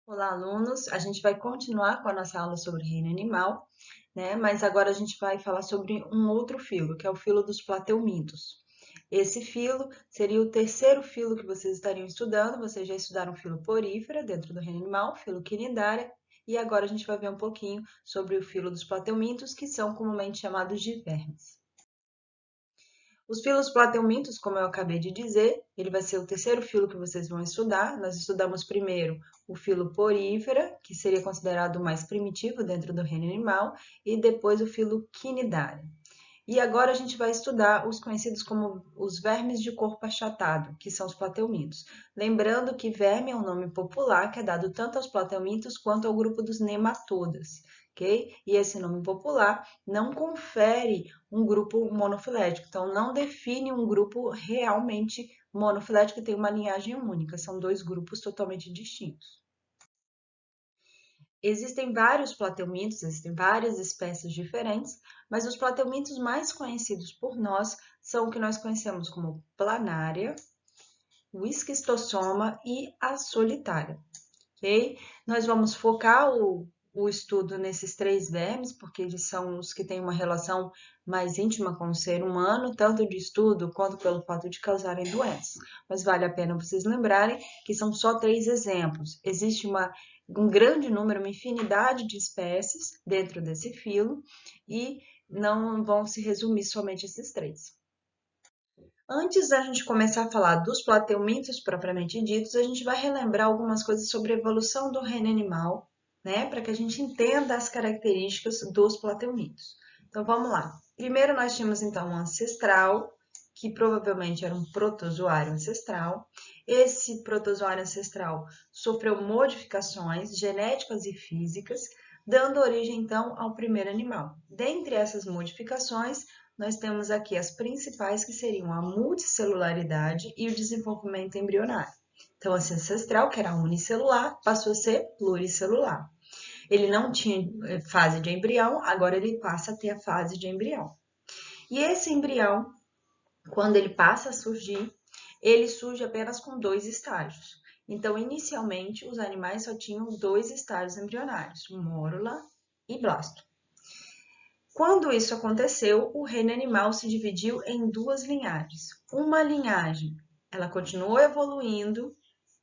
Olá, alunos! A gente vai continuar com a nossa aula sobre reino animal, né? Mas agora a gente vai falar sobre um outro filo, que é o filo dos plateumintos. Esse filo seria o terceiro filo que vocês estariam estudando. Vocês já estudaram o filo porífera dentro do reino animal, filo quinidária, e agora a gente vai ver um pouquinho sobre o filo dos plateumintos, que são comumente chamados de vermes. Os filos plateumintos, como eu acabei de dizer, ele vai ser o terceiro filo que vocês vão estudar. Nós estudamos primeiro o filo porífera, que seria considerado o mais primitivo dentro do reino animal, e depois o filo quinidário. E agora a gente vai estudar os conhecidos como os vermes de corpo achatado, que são os plateumintos. Lembrando que verme é um nome popular que é dado tanto aos plateumintos quanto ao grupo dos nematodas, ok? E esse nome popular não confere um grupo monofilético, então não define um grupo realmente monofilético que tem uma linhagem única, são dois grupos totalmente distintos. Existem vários plateumintos, existem várias espécies diferentes, mas os plateumintos mais conhecidos por nós são o que nós conhecemos como planária, o esquistossoma e a solitária, ok? Nós vamos focar o estudo nesses três vermes, porque eles são os que têm uma relação mais íntima com o ser humano, tanto de estudo quanto pelo fato de causarem doenças. Mas vale a pena vocês lembrarem que são só três exemplos. Existe um grande número, uma infinidade de espécies dentro desse filo e não vão se resumir somente esses três. Antes da gente começar a falar dos plateumintos propriamente ditos, a gente vai relembrar algumas coisas sobre a evolução do reino animal, né, para que a gente entenda as características dos plateumintos. Então vamos lá. Primeiro nós tínhamos então um ancestral, que provavelmente era um protozoário ancestral. Esse protozoário ancestral sofreu modificações genéticas e físicas, dando origem então ao primeiro animal. Dentre essas modificações, nós temos aqui as principais, que seriam a multicelularidade e o desenvolvimento embrionário. Então, esse ancestral, que era unicelular, passou a ser pluricelular. Ele não tinha fase de embrião, agora ele passa a ter a fase de embrião. E esse embrião, quando ele passa a surgir, ele surge apenas com dois estágios. Então, inicialmente, os animais só tinham dois estágios embrionários, mórula e blasto. Quando isso aconteceu, o reino animal se dividiu em duas linhagens. Uma linhagem, ela continuou evoluindo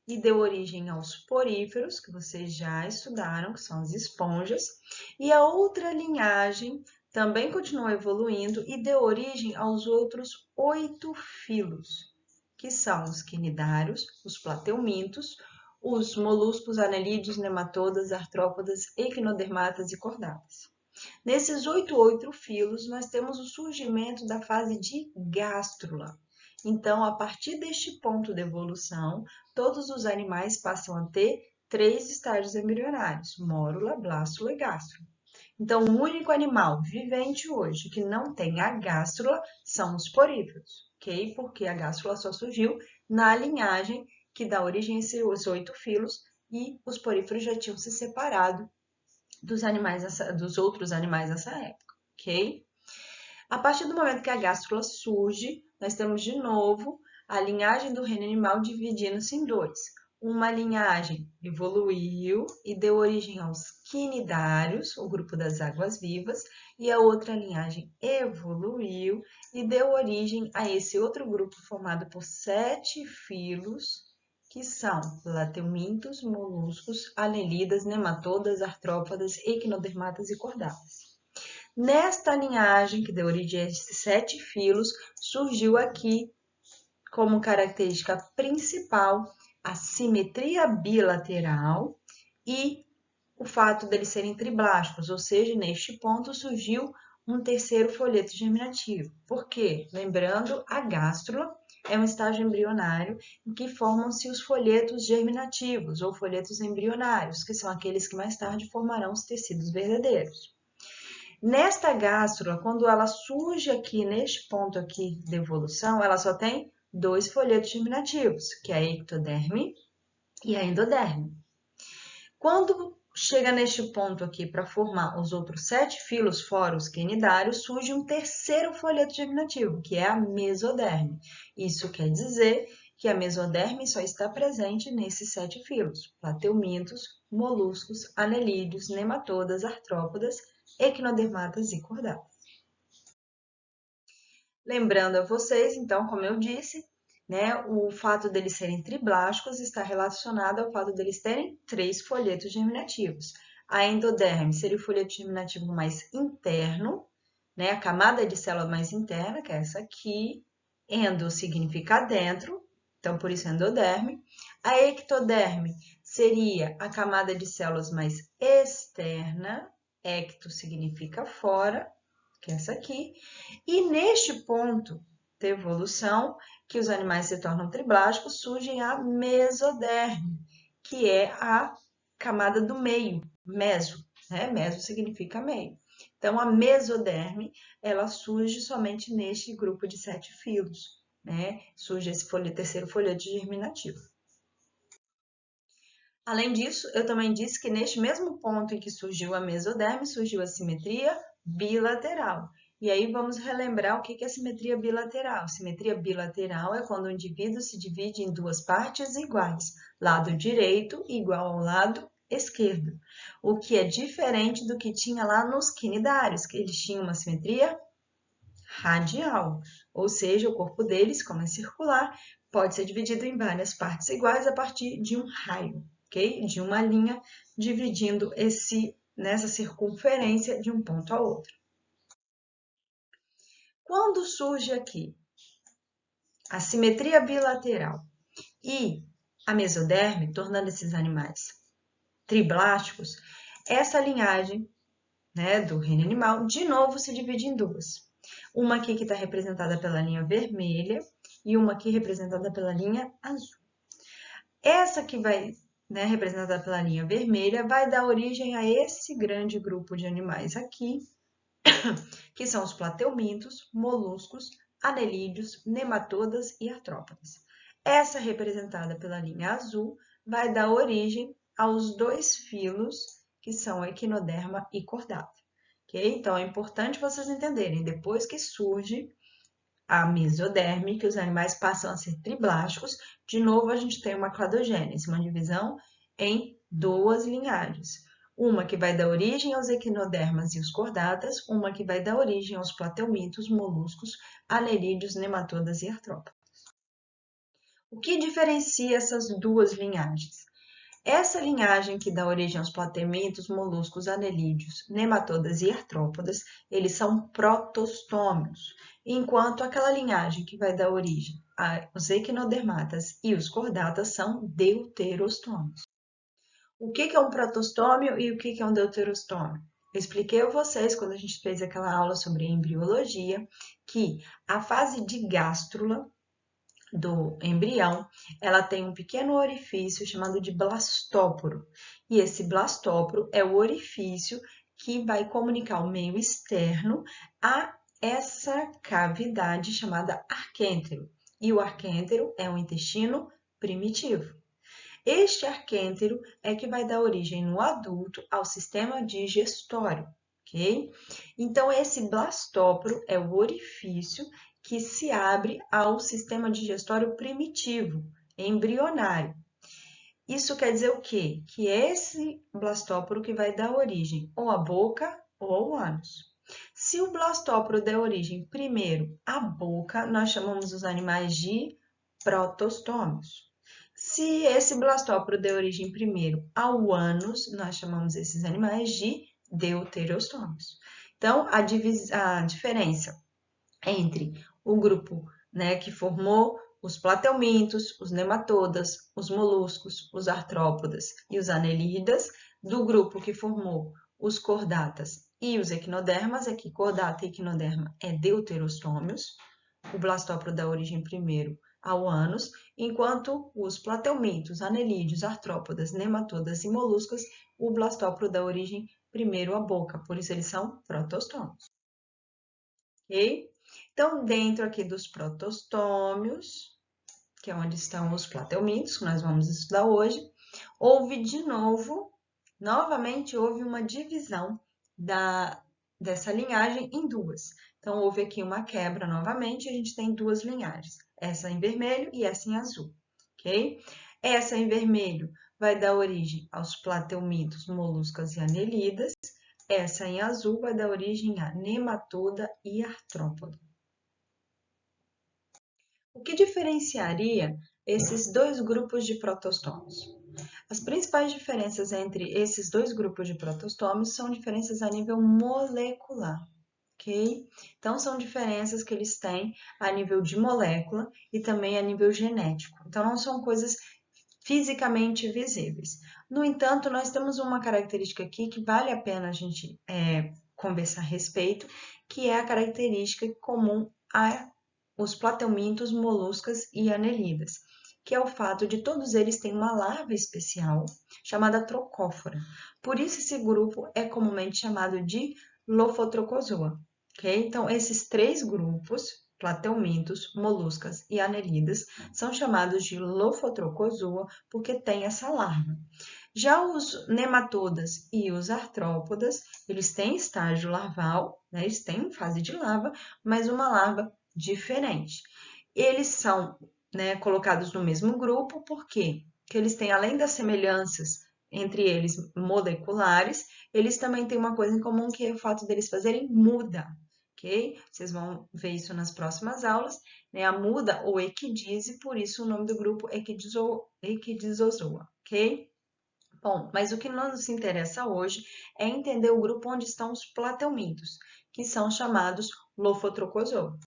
e deu origem aos poríferos, que vocês já estudaram, que são as esponjas, e a outra linhagem também continuou evoluindo e deu origem aos outros 8 filos, que são os quinidários, os plateumintos, os moluscos, anelídeos, nematodas, artrópodas, equinodermatas e cordatas. Nesses oito filos, nós temos o surgimento da fase de gástrula. Então, a partir deste ponto de evolução, todos os animais passam a ter três estágios embrionários, mórula, blástula e gástrula. Então, o único animal vivente hoje que não tem a gástrula são os poríferos, ok? Porque a gástrula só surgiu na linhagem que dá origem a esses 8 filos e os poríferos já tinham se separado dos outros animais nessa época, ok? A partir do momento que a gástrula surge, nós temos de novo a linhagem do reino animal dividindo-se em dois. Uma linhagem evoluiu e deu origem aos quinidários, o grupo das águas-vivas, e a outra linhagem evoluiu e deu origem a esse outro grupo formado por 7 filos, que são plateumintos, moluscos, anelidas, nematodas, artrópodas, equinodermatas e cordatas. Nesta linhagem, que deu origem a esses 7 filos, surgiu aqui como característica principal a simetria bilateral e o fato deles serem triblásticos, ou seja, neste ponto surgiu um terceiro folheto germinativo. Por quê? Lembrando, a gástrula é um estágio embrionário em que formam-se os folhetos germinativos ou folhetos embrionários, que são aqueles que mais tarde formarão os tecidos verdadeiros. Nesta gástrula, quando ela surge aqui neste ponto aqui de evolução, ela só tem dois folhetos germinativos, que é a ectoderme e a endoderme. Quando chega neste ponto aqui para formar os outros 7 filos fora os quinidários, surge um terceiro folheto germinativo, que é a mesoderme. Isso quer dizer que a mesoderme só está presente nesses 7 filos: plateumintos, moluscos, anelídeos, nematodas, artrópodas, equinodermatas e cordatas. Lembrando a vocês, então, como eu disse, né, o fato deles serem triblásticos está relacionado ao fato deles terem 3 folhetos germinativos. A endoderme seria o folheto germinativo mais interno, né, a camada de célula mais interna, que é essa aqui. Endo significa dentro, então por isso endoderme. A ectoderme seria a camada de células mais externa, ecto significa fora, que é essa aqui. E neste ponto da evolução, que os animais se tornam triblásticos, surge a mesoderme, que é a camada do meio, meso, né? Meso significa meio. Então, a mesoderme, ela surge somente neste grupo de 7 filos, né? Surge esse terceiro folheto germinativo. Além disso, eu também disse que neste mesmo ponto em que surgiu a mesoderme, surgiu a simetria bilateral. E aí vamos relembrar o que é simetria bilateral. Simetria bilateral é quando o indivíduo se divide em 2 partes iguais, lado direito igual ao lado esquerdo, o que é diferente do que tinha lá nos quinidários, que eles tinham uma simetria radial, ou seja, o corpo deles, como é circular, pode ser dividido em várias partes iguais a partir de um raio, ok? De uma linha dividindo nessa circunferência de um ponto ao outro. Quando surge aqui a simetria bilateral e a mesoderme, tornando esses animais triblásticos, essa linhagem, né, do reino animal, de novo se divide em 2. Uma aqui que está representada pela linha vermelha e uma aqui representada pela linha azul. Essa que vai, né, representada pela linha vermelha, vai dar origem a esse grande grupo de animais aqui, que são os plateumintos, moluscos, anelídeos, nematodas e artrópodas. Essa representada pela linha azul vai dar origem aos 2 filos, que são equinoderma e cordata. Okay? Então, é importante vocês entenderem, depois que surge a mesoderme, que os animais passam a ser triblásticos, de novo a gente tem uma cladogênese, uma divisão em 2 linhagens. Uma que vai dar origem aos equinodermas e os cordatas, uma que vai dar origem aos plateumintos, moluscos, anelídeos, nematodas e artrópodas. O que diferencia essas 2 linhagens? Essa linhagem que dá origem aos plateumintos, moluscos, anelídeos, nematodas e artrópodas, eles são protostômios, enquanto aquela linhagem que vai dar origem aos equinodermatas e os cordatas são deuterostômios. O que é um protostômio e o que é um deuterostômio? Eu expliquei a vocês, quando a gente fez aquela aula sobre embriologia, que a fase de gástrula do embrião, ela tem um pequeno orifício chamado de blastóporo. E esse blastóporo é o orifício que vai comunicar o meio externo a essa cavidade chamada arquêntero. E o arquêntero é um intestino primitivo. Este arquêntero é que vai dar origem no adulto ao sistema digestório, ok? Então, esse blastóporo é o orifício que se abre ao sistema digestório primitivo, embrionário. Isso quer dizer o quê? Que é esse blastóporo que vai dar origem ou à boca ou ao ânus. Se o blastóporo der origem primeiro à boca, nós chamamos os animais de protostômios. Se esse blastóporo der origem primeiro ao ânus, nós chamamos esses animais de deuterostômios. Então, a diferença entre o grupo, né, que formou os plateumintos, os nematodas, os moluscos, os artrópodas e os anelídeas, do grupo que formou os cordatas e os equinodermas, aqui cordata e equinoderma é deuterostômios, o blastóporo dá origem primeiro ao ânus, enquanto os plateumintos, anelídeos, artrópodas, nematodas e moluscos, o blastóporo dá origem primeiro à boca, por isso eles são protostômios. Ok? Então, dentro aqui dos protostômios, que é onde estão os plateumintos, que nós vamos estudar hoje, houve de novo, novamente houve uma divisão dessa linhagem em 2. Então, houve aqui uma quebra novamente, a gente tem 2 linhagens. essa em vermelho e essa em azul, ok? Essa em vermelho vai dar origem aos plateumintos, moluscas e anelidas. Essa em azul vai dar origem a nematoda e artrópoda. O que diferenciaria esses dois grupos de protostômios? As principais diferenças entre esses dois grupos de protostômios são diferenças a nível molecular, ok? Então, são diferenças que eles têm a nível de molécula e também a nível genético. Então, não são coisas fisicamente visíveis. No entanto, nós temos uma característica aqui que vale a pena a gente conversar a respeito, que é a característica comum aos plateumintos, moluscas e anelidas, que é o fato de todos eles terem uma larva especial chamada trocófora. Por isso esse grupo é comumente chamado de Lophotrochozoa, ok? Então, esses três grupos, plateumintos, moluscas e anelidas, são chamados de Lophotrochozoa porque tem essa larva. Já os nematodas e os artrópodas, eles têm estágio larval, né? Eles têm fase de larva, mas uma larva diferente. Eles são, né, colocados no mesmo grupo, por quê? Porque eles têm, além das semelhanças entre eles moleculares, eles também têm uma coisa em comum, que é o fato deles fazerem muda, ok? Vocês vão ver isso nas próximas aulas, né? A muda ou equidise, por isso o nome do grupo é Equidizozoa, ok? Bom, mas o que nos interessa hoje é entender o grupo onde estão os plateumintos, que são chamados Lophotrochozoa.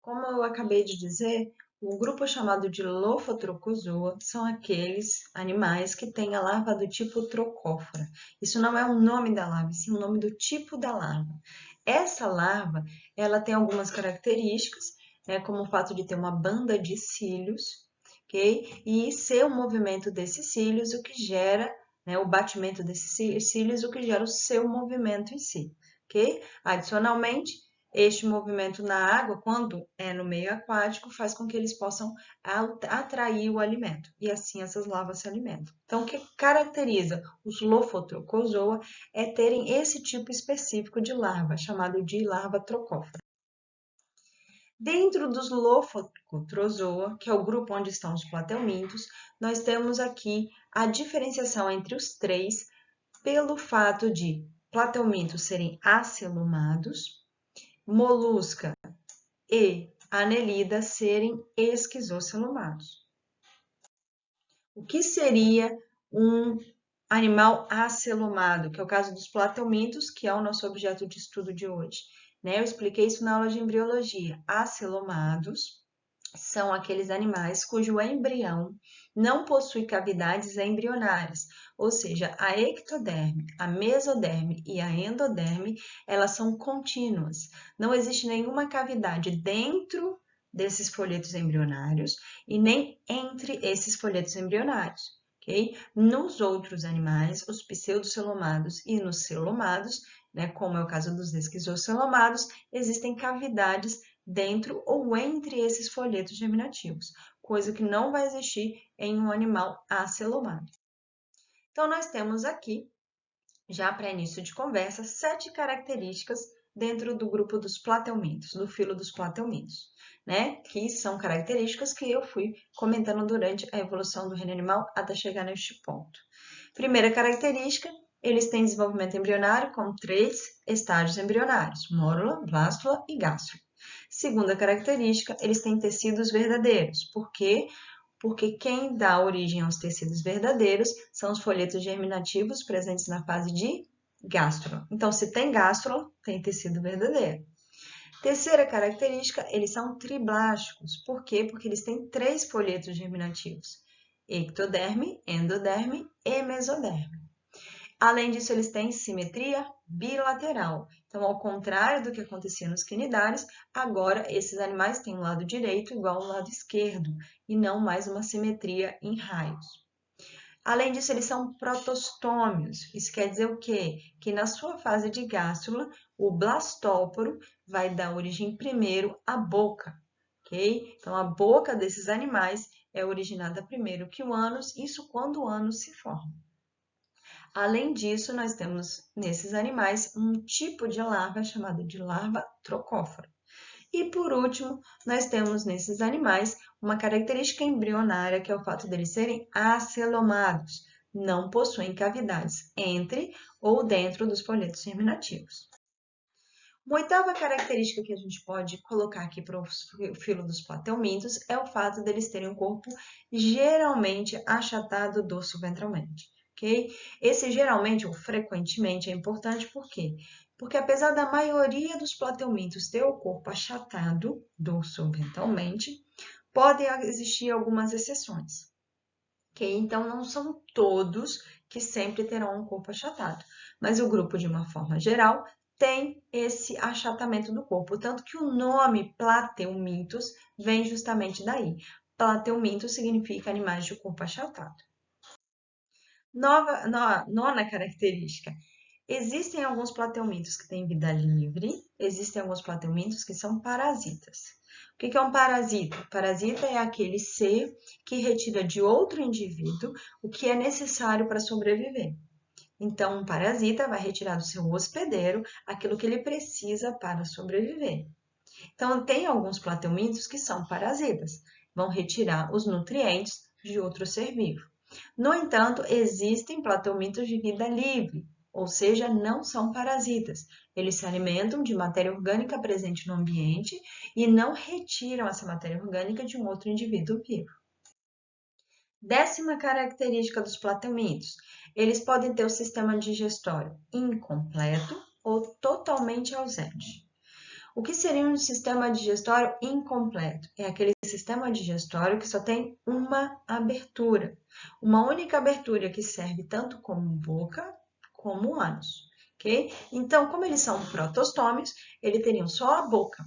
Como eu acabei de dizer, o grupo chamado de Lophotrochozoa são aqueles animais que têm a larva do tipo trocófora. Isso não é o nome da larva, sim o nome do tipo da larva. Essa larva, ela tem algumas características, né, como o fato de ter uma banda de cílios, ok? E ser o movimento desses cílios o que gera, né, o batimento desses cílios, o que gera o seu movimento em si, ok? Adicionalmente, este movimento na água, quando é no meio aquático, faz com que eles possam atrair o alimento, e assim essas larvas se alimentam. Então, o que caracteriza os Lophotrochozoa é terem esse tipo específico de larva, chamado de larva trocófora. Dentro dos Lophotrochozoa, que é o grupo onde estão os plateumintos, nós temos aqui a diferenciação entre os três pelo fato de plateumintos serem acelumados, molusca e anelida serem esquizocelumados. O que seria um animal acelumado, que é o caso dos plateumintos, que é o nosso objeto de estudo de hoje, né? Eu expliquei isso na aula de embriologia. Acelumados são aqueles animais cujo embrião não possui cavidades embrionárias, ou seja, a ectoderme, a mesoderme e a endoderme, elas são contínuas. Não existe nenhuma cavidade dentro desses folhetos embrionários e nem entre esses folhetos embrionários. Okay? Nos outros animais, os pseudocelomados e nos celomados, né, como é o caso dos esquizocelomados, existem cavidades dentro ou entre esses folhetos germinativos, coisa que não vai existir em um animal acelomado. Então, nós temos aqui, já para início de conversa, 7 características dentro do grupo dos plateumintos, do filo dos plateumintos, né? Que são características que eu fui comentando durante a evolução do reino animal até chegar neste ponto. Primeira característica, eles têm desenvolvimento embrionário com 3 estágios embrionários, mórula, blástula e gástrula. Segunda característica, eles têm tecidos verdadeiros. Por quê? Porque quem dá origem aos tecidos verdadeiros são os folhetos germinativos presentes na fase de gástrula. Então, se tem gástrula, tem tecido verdadeiro. Terceira característica, eles são triblásticos. Por quê? Porque eles têm 3 folhetos germinativos: ectoderme, endoderme e mesoderme. Além disso, eles têm simetria bilateral. Então, ao contrário do que acontecia nos quinidários, agora esses animais têm um lado direito igual ao lado esquerdo, e não mais uma simetria em raios. Além disso, eles são protostômios. Isso quer dizer o quê? Que na sua fase de gástrula, o blastóporo vai dar origem primeiro à boca, ok? Então, a boca desses animais é originada primeiro que o ânus, isso quando o ânus se forma. Além disso, nós temos nesses animais um tipo de larva chamado de larva trocófora. E por último, nós temos nesses animais uma característica embrionária, que é o fato deles serem acelomados, não possuem cavidades entre ou dentro dos folhetos germinativos. Uma oitava característica que a gente pode colocar aqui para o filo dos platelmintos é o fato deles terem um corpo geralmente achatado dorso-ventralmente, ok? Esse geralmente ou frequentemente é importante por quê? Porque apesar da maioria dos platelmintos ter o corpo achatado dorso-ventralmente, podem existir algumas exceções, ok? Então, não são todos que sempre terão um corpo achatado, mas o grupo, de uma forma geral, tem esse achatamento do corpo, tanto que o nome plateumintos vem justamente daí. Plateumintos significa animais de corpo achatado. Nona característica. Existem alguns plateumintos que têm vida livre, existem alguns plateumintos que são parasitas. O que é um parasita? Parasita é aquele ser que retira de outro indivíduo o que é necessário para sobreviver. Então, um parasita vai retirar do seu hospedeiro aquilo que ele precisa para sobreviver. Então, tem alguns plateumintos que são parasitas, vão retirar os nutrientes de outro ser vivo. No entanto, existem plateumintos de vida livre, ou seja, não são parasitas. Eles se alimentam de matéria orgânica presente no ambiente e não retiram essa matéria orgânica de um outro indivíduo vivo. 10ª característica dos plateumintos. Eles podem ter o sistema digestório incompleto ou totalmente ausente. O que seria um sistema digestório incompleto? É aquele sistema digestório que só tem uma abertura, uma única abertura que serve tanto como boca como ânus, ok? Então, como eles são protostômios, eles teriam só a boca,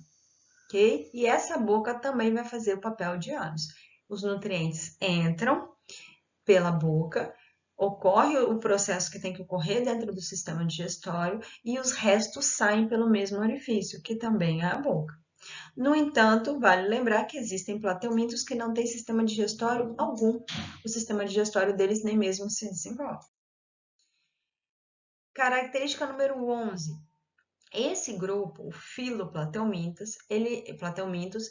ok? E essa boca também vai fazer o papel de ânus. Os nutrientes entram pela boca, ocorre o processo que tem que ocorrer dentro do sistema digestório e os restos saem pelo mesmo orifício, que também é a boca. No entanto, vale lembrar que existem plateumintos que não têm sistema digestório algum. O sistema digestório deles nem mesmo se desenvolve. Característica número 11. Esse grupo, o filoplatelmintos,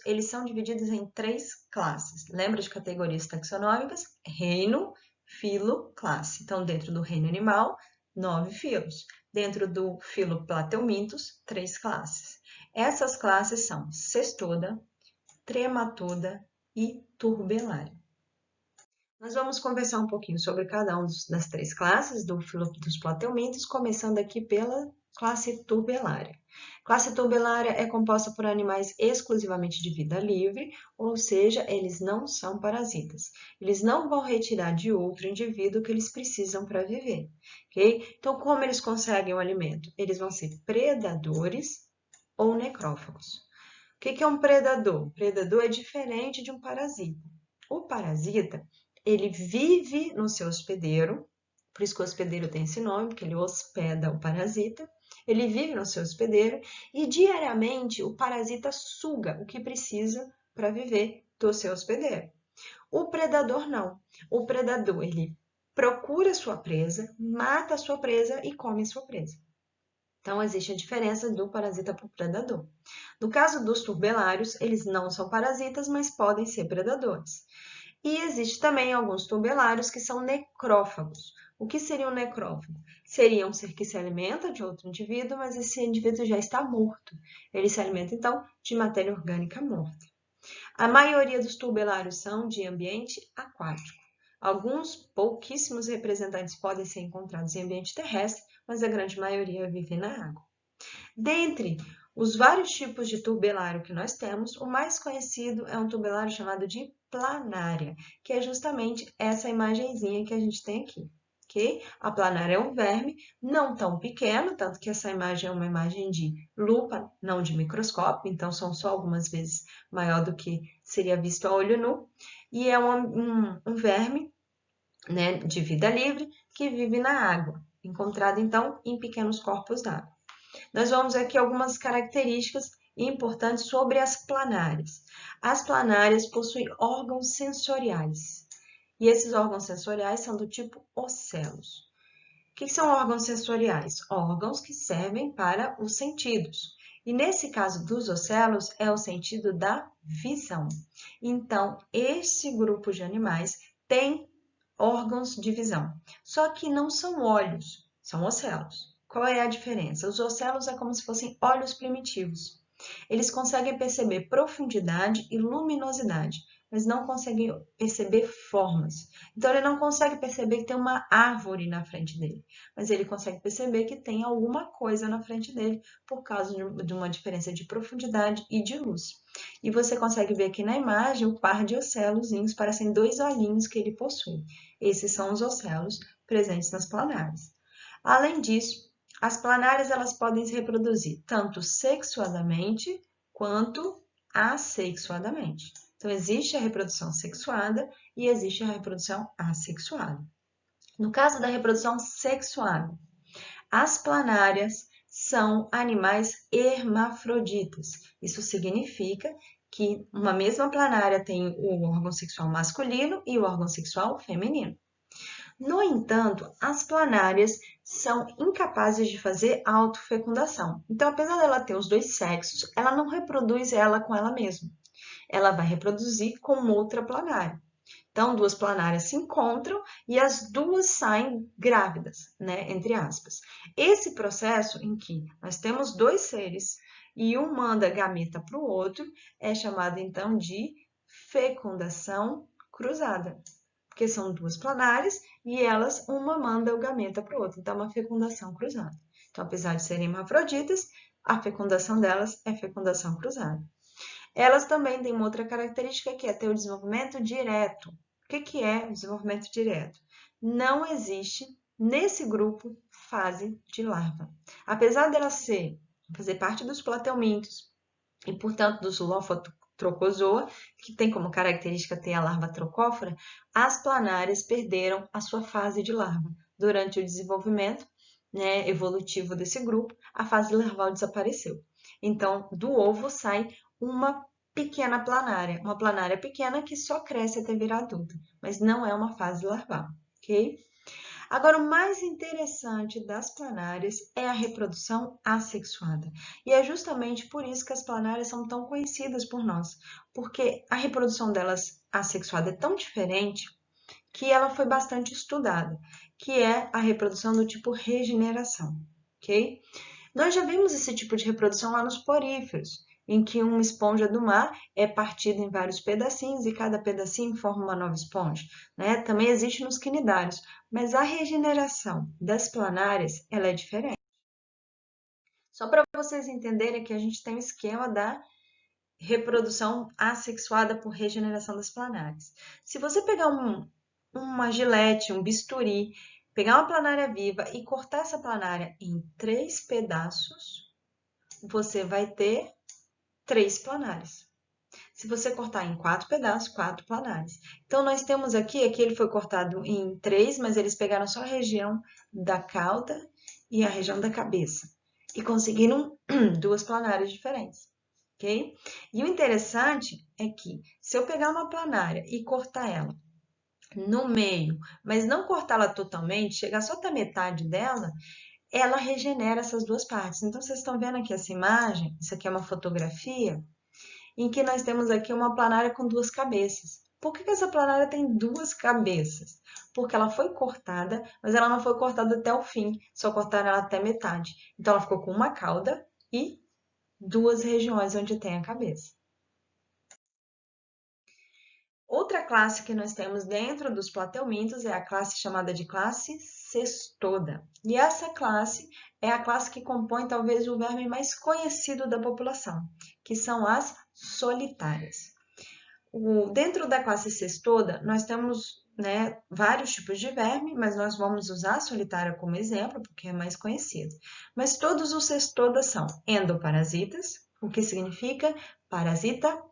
eles são divididos em 3 classes. Lembra de categorias taxonômicas? Reino, filo, classe. Então, dentro do reino animal, 9 filos. Dentro do filoplatelmintos, 3 classes. Essas classes são cestoda, trematoda e turbelária. Nós vamos conversar um pouquinho sobre cada uma das 3 classes dos platelmintos, começando aqui pela classe turbelária. Classe turbelária é composta por animais exclusivamente de vida livre, ou seja, eles não são parasitas. Eles não vão retirar de outro indivíduo o que eles precisam para viver, ok? Então, como eles conseguem o alimento? Eles vão ser predadores ou necrófagos. O que é um predador? O predador é diferente de um parasita. O parasita, ele vive no seu hospedeiro, por isso que o hospedeiro tem esse nome, porque ele hospeda o parasita. Ele vive no seu hospedeiro e diariamente o parasita suga o que precisa para viver do seu hospedeiro. O predador não. O predador, ele procura sua presa, mata a sua presa e come a sua presa. Então, existe a diferença do parasita para o predador. No caso dos turbelários, eles não são parasitas, mas podem ser predadores. E existe também alguns turbelários que são necrófagos. O que seria um necrófago? Seria um ser que se alimenta de outro indivíduo, mas esse indivíduo já está morto. Ele se alimenta, então, de matéria orgânica morta. A maioria dos turbelários são de ambiente aquático. Alguns pouquíssimos representantes podem ser encontrados em ambiente terrestre, mas a grande maioria vive na água. Dentre os vários tipos de turbelário que nós temos, o mais conhecido é um turbelário chamado de planária, que é justamente essa imagenzinha que a gente tem aqui. Okay? A planária é um verme não tão pequeno, tanto que essa imagem é uma imagem de lupa, não de microscópio, então são só algumas vezes maior do que seria visto a olho nu, e é um verme, né, de vida livre que vive na água, encontrado então em pequenos corpos d'água. Nós vamos aqui algumas características importantes sobre as planárias. As planárias possuem órgãos sensoriais. E esses órgãos sensoriais são do tipo ocelos. O que são órgãos sensoriais? Órgãos que servem para os sentidos. E nesse caso dos ocelos, é o sentido da visão. Então, este grupo de animais tem órgãos de visão, só que não são olhos, são ocelos. Qual é a diferença? Os ocelos é como se fossem olhos primitivos. Eles conseguem perceber profundidade e luminosidade, mas não conseguem perceber formas. Então, ele não consegue perceber que tem uma árvore na frente dele, mas ele consegue perceber que tem alguma coisa na frente dele por causa de uma diferença de profundidade e de luz. E você consegue ver aqui na imagem o par de ocelozinhos, parecem dois olhinhos que ele possui. Esses são os ocelos presentes nas planárias. Além disso, as planárias elas podem se reproduzir tanto sexuadamente quanto assexuadamente. Então, existe a reprodução sexuada e existe a reprodução assexuada. No caso da reprodução sexuada, as planárias são animais hermafroditas. Isso significa que uma mesma planária tem o órgão sexual masculino e o órgão sexual feminino. No entanto, as planárias são incapazes de fazer autofecundação. Então, apesar dela ter os dois sexos, ela não reproduz ela com ela mesma. Ela vai reproduzir com outra planária. Então, duas planárias se encontram e as duas saem grávidas, né? Entre aspas. Esse processo em que nós temos dois seres e um manda gameta para o outro é chamado então de fecundação cruzada, porque são duas planárias e elas, uma manda o gameta para o outro, então é uma fecundação cruzada. Então, apesar de serem hermafroditas, a fecundação delas é fecundação cruzada. Elas também têm uma outra característica que é ter o desenvolvimento direto. O que é o desenvolvimento direto? Não existe nesse grupo fase de larva. Apesar dela fazer parte dos plateumintos e, portanto, dos Lophotrochozoa, que tem como característica ter a larva trocófora, as planárias perderam a sua fase de larva. Durante o desenvolvimento, né, evolutivo desse grupo, a fase larval desapareceu. Então, do ovo sai uma pequena planária, uma planária pequena que só cresce até virar adulta, mas não é uma fase larval, ok? Agora, o mais interessante das planárias é a reprodução assexuada. E é justamente por isso que as planárias são tão conhecidas por nós, porque a reprodução delas assexuada é tão diferente que ela foi bastante estudada, que é a reprodução do tipo regeneração, ok? Nós já vimos esse tipo de reprodução lá nos poríferos, em que uma esponja do mar é partida em vários pedacinhos e cada pedacinho forma uma nova esponja, né? Também existe nos quinidários, mas a regeneração das planárias, ela é diferente. Só para vocês entenderem que a gente tem o esquema da reprodução assexuada por regeneração das planárias. Se você pegar uma gilete, um bisturi, pegar uma planária viva e cortar essa planária em 3 pedaços, você vai ter 3 planárias. Se você cortar em 4 pedaços, 4 planárias. Então, nós temos aqui ele foi cortado em 3, mas eles pegaram só a região da cauda e a região da cabeça. E conseguiram 2 planárias diferentes, ok? E o interessante é que, se eu pegar uma planária e cortar ela no meio, mas não cortá-la totalmente, chegar só até metade dela, ela regenera essas duas partes. Então, vocês estão vendo aqui essa imagem, isso aqui é uma fotografia, em que nós temos aqui uma planária com 2 cabeças. Por que essa planária tem 2 cabeças? Porque ela foi cortada, mas ela não foi cortada até o fim, só cortaram ela até metade. Então, ela ficou com uma cauda e 2 regiões onde tem a cabeça. Outra classe que nós temos dentro dos plateumintos é a classe chamada de classe cestoda. E essa classe é a classe que compõe talvez o verme mais conhecido da população, que são as solitárias. Dentro da classe cestoda, nós temos, né, vários tipos de verme, mas nós vamos usar a solitária como exemplo, porque é mais conhecido. Mas todos os cestodas são endoparasitas, o que significa parasita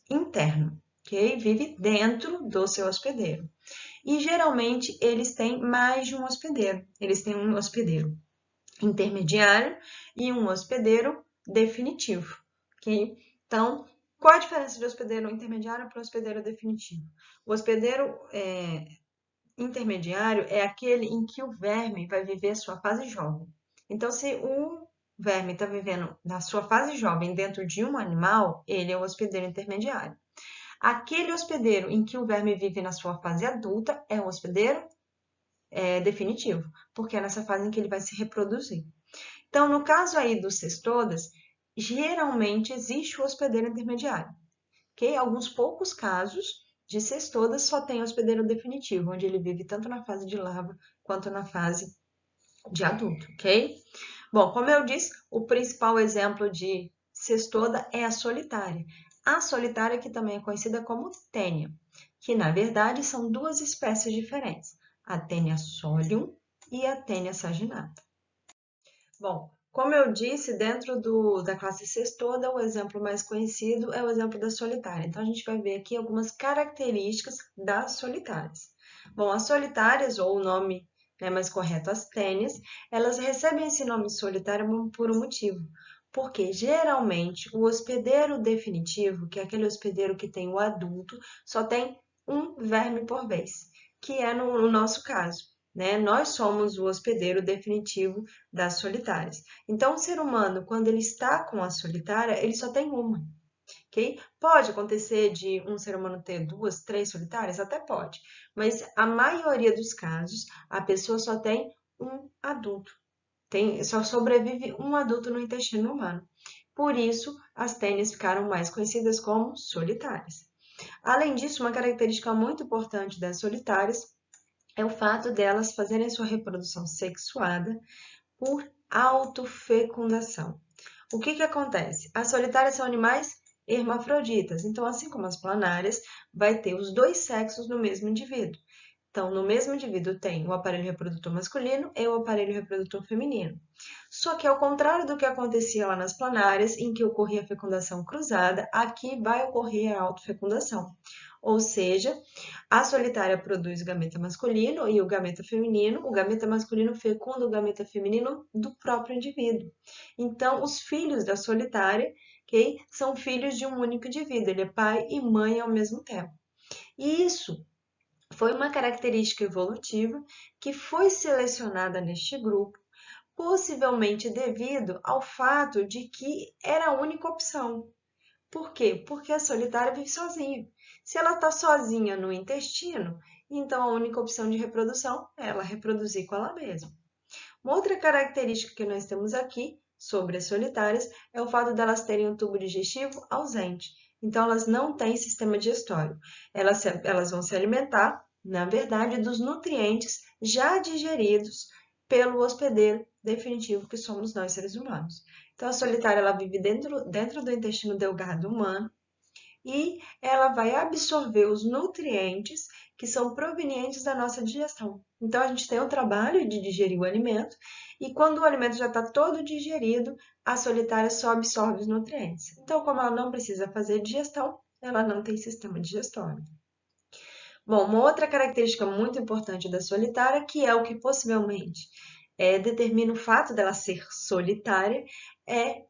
interno, ok? Vive dentro do seu hospedeiro. E geralmente eles têm mais de um hospedeiro. Eles têm um hospedeiro intermediário e um hospedeiro definitivo, ok? Então, qual a diferença de hospedeiro intermediário para o hospedeiro definitivo? O hospedeiro intermediário é aquele em que o verme vai viver sua fase jovem. Então, se o verme está vivendo na sua fase jovem dentro de um animal, ele é o hospedeiro intermediário. Aquele hospedeiro em que o verme vive na sua fase adulta é um hospedeiro definitivo, porque é nessa fase em que ele vai se reproduzir. Então, no caso aí dos cestodas, geralmente existe o hospedeiro intermediário, ok? Alguns poucos casos de cestodas só tem hospedeiro definitivo, onde ele vive tanto na fase de larva quanto na fase de adulto, ok? Bom, como eu disse, o principal exemplo de cestoda é a solitária. A solitária, que também é conhecida como tênia, que na verdade são duas espécies diferentes, a Tênia solium e a Tênia saginata. Bom, como eu disse, dentro da classe cestoda, o exemplo mais conhecido é o exemplo da solitária. Então, a gente vai ver aqui algumas características das solitárias. Bom, as solitárias, ou o nome mais correto, as tênias, elas recebem esse nome solitária por um motivo. Porque, geralmente, o hospedeiro definitivo, que é aquele hospedeiro que tem o adulto, só tem um verme por vez, que é no nosso caso. Nós somos o hospedeiro definitivo das solitárias. Então, o ser humano, quando ele está com a solitária, ele só tem uma, ok? Pode acontecer de um ser humano ter duas, três solitárias? Até pode, mas a maioria dos casos, a pessoa só tem um adulto. Só sobrevive um adulto no intestino humano. Por isso, as tênias ficaram mais conhecidas como solitárias. Além disso, uma característica muito importante das solitárias é o fato delas fazerem sua reprodução sexuada por autofecundação. O que acontece? As solitárias são animais hermafroditas, então, assim como as planárias, vai ter os dois sexos no mesmo indivíduo. Então, no mesmo indivíduo tem o aparelho reprodutor masculino e o aparelho reprodutor feminino. Só que, ao contrário do que acontecia lá nas planárias, em que ocorria a fecundação cruzada, aqui vai ocorrer a autofecundação. Ou seja, a solitária produz o gameta masculino e o gameta feminino. O gameta masculino fecunda o gameta feminino do próprio indivíduo. Então, os filhos da solitária, okay, são filhos de um único indivíduo. Ele é pai e mãe ao mesmo tempo. E isso foi uma característica evolutiva que foi selecionada neste grupo, possivelmente devido ao fato de que era a única opção. Por quê? Porque a solitária vive sozinha. Se ela está sozinha no intestino, então a única opção de reprodução é ela reproduzir com ela mesma. Uma outra característica que nós temos aqui sobre as solitárias é o fato delas terem um tubo digestivo ausente. Então, elas não têm sistema digestório. Elas vão se alimentar, na verdade, dos nutrientes já digeridos pelo hospedeiro definitivo que somos nós, seres humanos. Então, a solitária ela vive dentro do intestino delgado humano e ela vai absorver os nutrientes que são provenientes da nossa digestão. Então, a gente tem o trabalho de digerir o alimento e quando o alimento já está todo digerido, a solitária só absorve os nutrientes. Então, como ela não precisa fazer digestão, ela não tem sistema digestório. Bom, uma outra característica muito importante da solitária, que é o que possivelmente determina o fato dela ser solitária, é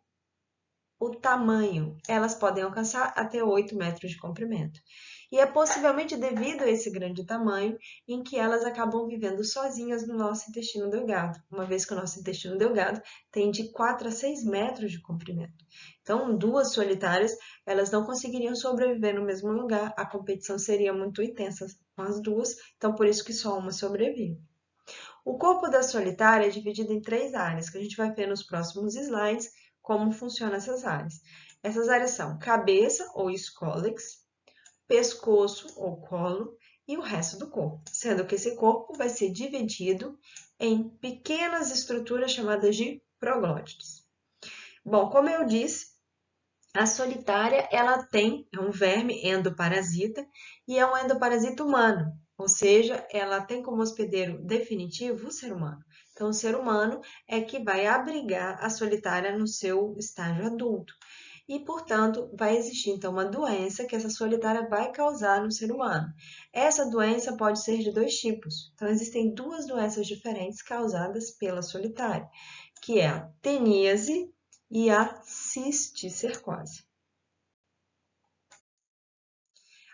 o tamanho. Elas podem alcançar até 8 metros de comprimento. E é possivelmente devido a esse grande tamanho em que elas acabam vivendo sozinhas no nosso intestino delgado, uma vez que o nosso intestino delgado tem de 4 a 6 metros de comprimento. Então, duas solitárias, elas não conseguiriam sobreviver no mesmo lugar, a competição seria muito intensa com as duas, então por isso que só uma sobrevive. O corpo da solitária é dividido em 3 áreas, que a gente vai ver nos próximos slides como funcionam essas áreas. Essas áreas são cabeça, ou escólex, pescoço, ou colo, e o resto do corpo, sendo que esse corpo vai ser dividido em pequenas estruturas chamadas de proglótides. Bom, como eu disse, a solitária ela é um verme endoparasita e é um endoparasita humano, ou seja, ela tem como hospedeiro definitivo o ser humano. Então, o ser humano é que vai abrigar a solitária no seu estágio adulto. E, portanto, vai existir então uma doença que essa solitária vai causar no ser humano. Essa doença pode ser de 2 tipos. Então, existem 2 doenças diferentes causadas pela solitária, que é a teníase e a cisticercose.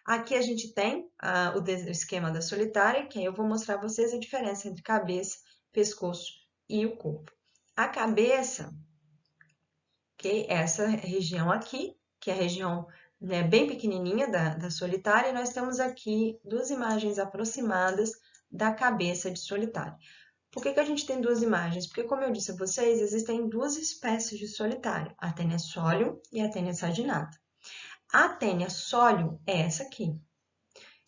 Aqui a gente tem o esquema da solitária, que aí eu vou mostrar a vocês a diferença entre cabeça, pescoço e o corpo. A cabeça ok? Essa região aqui, que é a região, né, bem pequenininha da solitária, e nós temos aqui duas imagens aproximadas da cabeça de solitária. Por que a gente tem duas imagens? Porque, como eu disse a vocês, existem duas espécies de solitária, a Taenia solium e a Taenia saginata. A Taenia solium é essa aqui,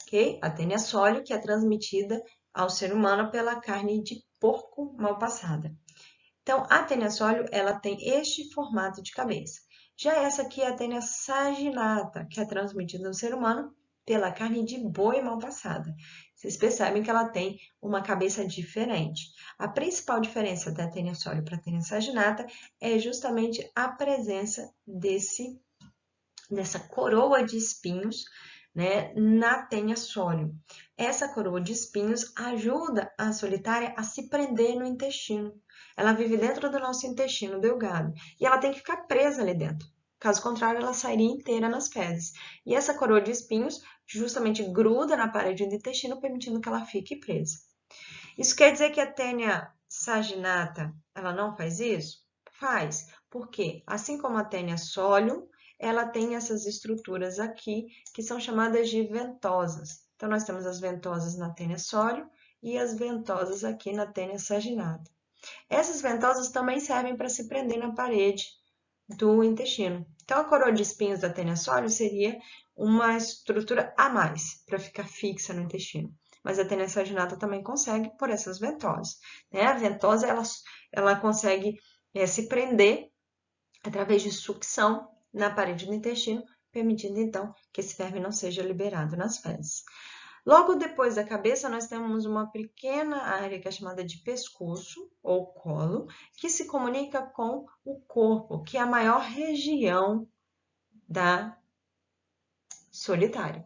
ok? A Taenia solium, que é transmitida ao ser humano pela carne de porco mal passada. Então, a Taenia solium, ela tem este formato de cabeça. Já essa aqui é a Taenia saginata, que é transmitida ao ser humano pela carne de boi mal passada. Vocês percebem que ela tem uma cabeça diferente. A principal diferença da Taenia solium para a Taenia saginata é justamente a presença dessa coroa de espinhos, né, na Taenia solium. Essa coroa de espinhos ajuda a solitária a se prender no intestino. Ela vive dentro do nosso intestino delgado e ela tem que ficar presa ali dentro. Caso contrário, ela sairia inteira nas fezes. E essa coroa de espinhos justamente gruda na parede do intestino, permitindo que ela fique presa. Isso quer dizer que a Taenia saginata, ela não faz isso? Faz. Por quê? Assim como a Taenia solium, ela tem essas estruturas aqui, que são chamadas de ventosas. Então, nós temos as ventosas na Taenia solium e as ventosas aqui na Taenia saginata. Essas ventosas também servem para se prender na parede do intestino. Então, a coroa de espinhos da Taenia solium seria uma estrutura a mais, para ficar fixa no intestino. Mas a Taenia saginata também consegue por essas ventosas, né? A ventosa, ela consegue se prender através de sucção na parede do intestino, permitindo, então, que esse verme não seja liberado nas fezes. Logo depois da cabeça, nós temos uma pequena área que é chamada de pescoço ou colo, que se comunica com o corpo, que é a maior região da solitária.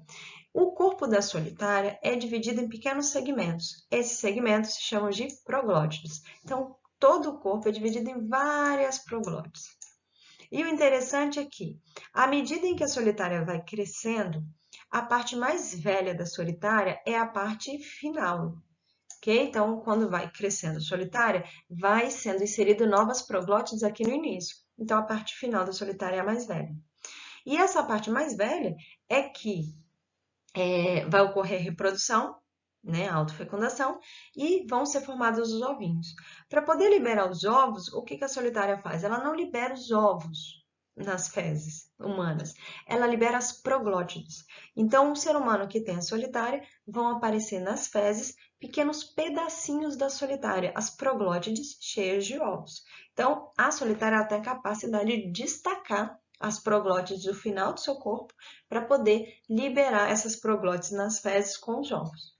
O corpo da solitária é dividido em pequenos segmentos. Esses segmentos se chamam de proglótides. Então, todo o corpo é dividido em várias proglótides. E o interessante é que, à medida em que a solitária vai crescendo, a parte mais velha da solitária é a parte final, ok? Então, quando vai crescendo a solitária, vai sendo inserido novas proglótides aqui no início. Então, a parte final da solitária é a mais velha. E essa parte mais velha é que vai ocorrer reprodução, né, autofecundação, e vão ser formados os ovinhos. Para poder liberar os ovos, o que a solitária faz? Ela não libera os ovos nas fezes humanas, ela libera as proglótides. Então, o ser humano que tem a solitária, vão aparecer nas fezes pequenos pedacinhos da solitária, as proglótides cheias de ovos. Então, a solitária tem a capacidade de destacar as proglótides do final do seu corpo para poder liberar essas proglótides nas fezes com os ovos.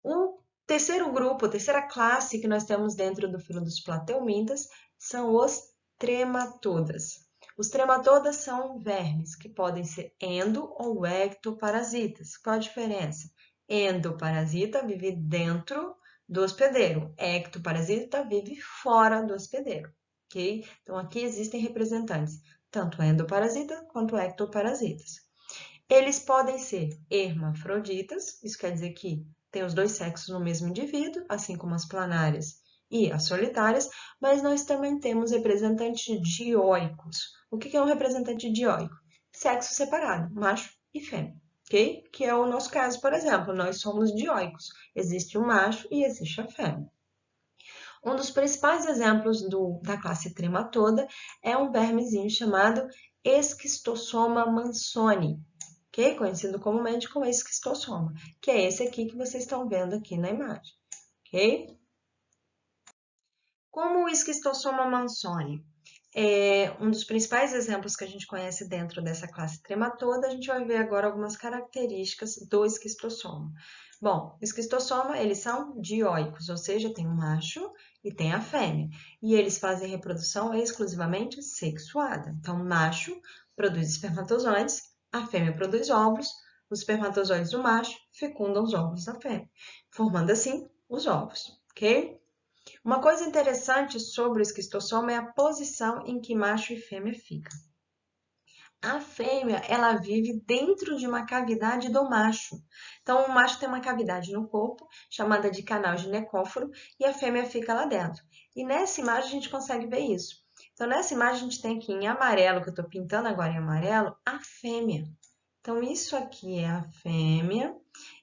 O terceiro grupo, a terceira classe que nós temos dentro do filo dos plateumintas são os trematodas. Os trematodas são vermes que podem ser endo ou ectoparasitas. Qual a diferença? Endoparasita vive dentro do hospedeiro, ectoparasita vive fora do hospedeiro. Okay? Então, aqui existem representantes, tanto endoparasita quanto ectoparasitas. Eles podem ser hermafroditas, isso quer dizer que tem os dois sexos no mesmo indivíduo, assim como as planárias e as solitárias, mas nós também temos representantes dioicos. O que é um representante dioico? Sexo separado, macho e fêmea, ok? Que é o nosso caso, por exemplo, nós somos dioicos. Existe o macho e existe a fêmea. Um dos principais exemplos da classe trematoda é um vermezinho chamado Esquistossoma mansoni, ok? Conhecido comumente como esquistossoma, que é esse aqui que vocês estão vendo aqui na imagem, ok? Como o esquistossoma mansoni é um dos principais exemplos que a gente conhece dentro dessa classe trematoda, a gente vai ver agora algumas características do esquistossoma. Bom, o esquistossoma, eles são dioicos, ou seja, tem o macho e tem a fêmea. E eles fazem reprodução exclusivamente sexuada. Então, o macho produz espermatozoides, a fêmea produz óvulos, os espermatozoides do macho fecundam os óvulos da fêmea, formando assim os ovos, ok? Uma coisa interessante sobre o esquistossoma é a posição em que macho e fêmea ficam. A fêmea, ela vive dentro de uma cavidade do macho. Então, o macho tem uma cavidade no corpo, chamada de canal ginecóforo, e a fêmea fica lá dentro. E nessa imagem a gente consegue ver isso. Então, nessa imagem, a gente tem aqui em amarelo, que eu estou pintando agora em amarelo, a fêmea. Então, isso aqui é a fêmea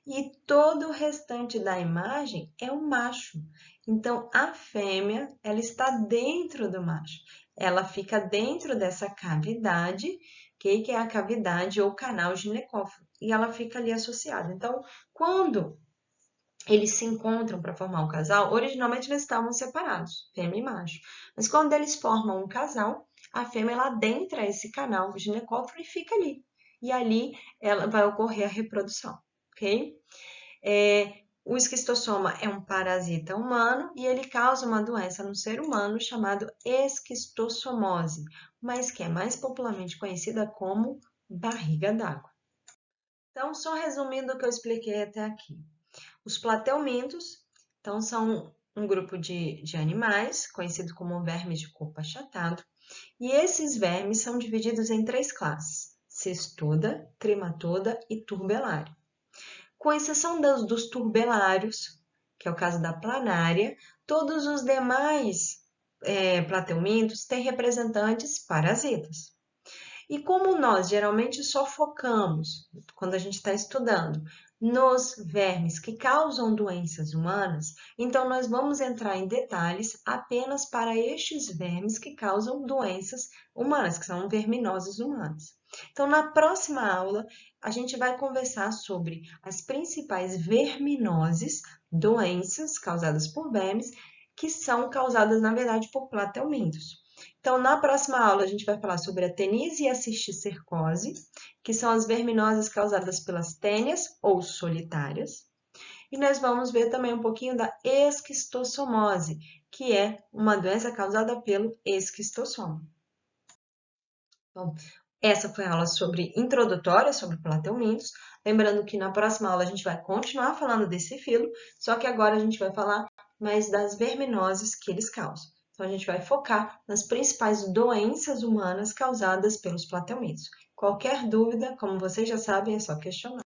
e todo o restante da imagem é o macho. Então, a fêmea, ela está dentro do macho. Ela fica dentro dessa cavidade, que é a cavidade ou canal ginecófilo, e ela fica ali associada. Então, quando eles se encontram para formar um casal, originalmente eles estavam separados, fêmea e macho. Mas quando eles formam um casal, a fêmea ela adentra esse canal ginecófilo e fica ali. E ali ela vai ocorrer a reprodução, ok? O esquistossoma é um parasita humano e ele causa uma doença no ser humano chamada esquistossomose, mas que é mais popularmente conhecida como barriga d'água. Então, só resumindo o que eu expliquei até aqui. Os plateumintos, então, são um grupo de animais, conhecido como vermes de corpo achatado, e esses vermes são divididos em 3 classes, cestoda, trematoda e turbelária. Com exceção dos turbelários, que é o caso da planária, todos os demais plateumintos têm representantes parasitas. E como nós geralmente só focamos, quando a gente está estudando, nos vermes que causam doenças humanas, então nós vamos entrar em detalhes apenas para estes vermes que causam doenças humanas, que são verminoses humanas. Então, na próxima aula, a gente vai conversar sobre as principais verminoses, doenças causadas por vermes, que são causadas, na verdade, por plateumintos. Então, na próxima aula, a gente vai falar sobre a tenise e a cisticercose, que são as verminoses causadas pelas tênias ou solitárias. E nós vamos ver também um pouquinho da esquistossomose, que é uma doença causada pelo esquistossoma. Bom, essa foi a aula introdutória sobre plateumintos. Lembrando que na próxima aula a gente vai continuar falando desse filo, só que agora a gente vai falar mais das verminoses que eles causam. Então, a gente vai focar nas principais doenças humanas causadas pelos plateumintos. Qualquer dúvida, como vocês já sabem, é só questionar.